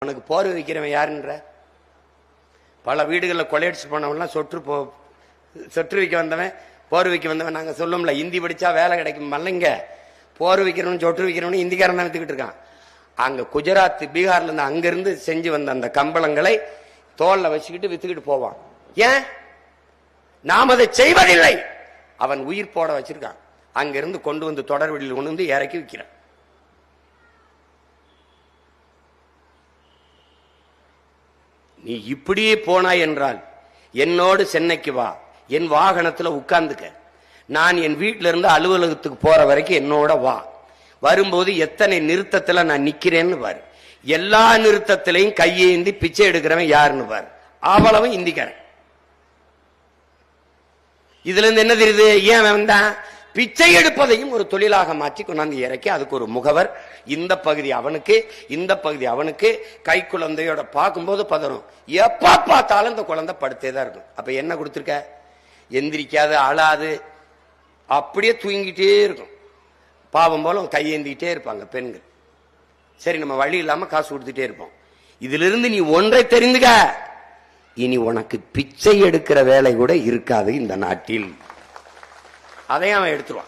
உனக்கு போர் வைக்கிறவன் யாருன்ற? பல வீடுகளில் கொலையடிச்சு போனவன்லாம் சொற்று வைக்க வந்தவன், போர் வைக்க வந்தவன். நாங்க சொல்லும்ல, இந்தி படிச்சா வேலை கிடைக்கும் மல்லைங்க. போர் வைக்கிறவன் சொற்று வைக்கிறவனு இந்திக்காரன் தான் வித்துக்கிட்டு இருக்கான். அங்க குஜராத் பீகார்ல இருந்து அங்கிருந்து செஞ்சு வந்த அந்த கம்பளங்களை தோல்ல வச்சுக்கிட்டு வித்துக்கிட்டு போவான். ஏன்? நாம் அதை செய்வதில்லை. அவன் உயிர் போட வச்சிருக்கான். அங்கிருந்து கொண்டு வந்து தொடர்வெளியில் கொண்டு வந்து இறக்கி வைக்கிறான். நீ இப்படியே போனாய் என்றால் என்னோடு சென்னைக்கு வா, என் வாகனத்துல உட்கார்ந்துக்க. நான் என் வீட்டில இருந்து அலுவலகத்துக்கு போற வரைக்கும் என்னோட வா. வரும்போது எத்தனை நிறுத்தத்துல நான் நிக்கிறேன்னு பாரு. எல்லா நிறுத்தத்திலையும் கையேந்தி பிச்சை எடுக்கிறவன் யாருன்னு பாரு. அவ்வளவும் இந்திக்காரன். இதுல இருந்து என்ன தெரியுது? ஏன் வந்தான்? பிச்சை எடுப்பதையும் ஒரு தொழிலாக மாற்றி கொண்டாந்து இறக்கி அதுக்கு ஒரு முகவர். இந்த பகுதி அவனுக்கு, இந்த பகுதி அவனுக்கு. கை குழந்தையோட பார்க்கும்போது பதறும். எப்ப பார்த்தாலும் இந்த குழந்தை படுத்தேதான் இருக்கும். அப்ப என்ன கொடுத்துருக்க? எந்திரிக்காது, அழாது, அப்படியே தூங்கிட்டே இருக்கும். பாவம் போல கையேந்திக்கிட்டே இருப்பாங்க பெண்கள். சரி, நம்ம வழி இல்லாம காசு கொடுத்துட்டே இருப்போம். இதுல இருந்து நீ ஒன்றை தெரிந்துக்க, இனி உனக்கு பிச்சை எடுக்கிற வேலை கூட இருக்காது இந்த நாட்டில். அதையும் அவன் எடுத்துருவான்.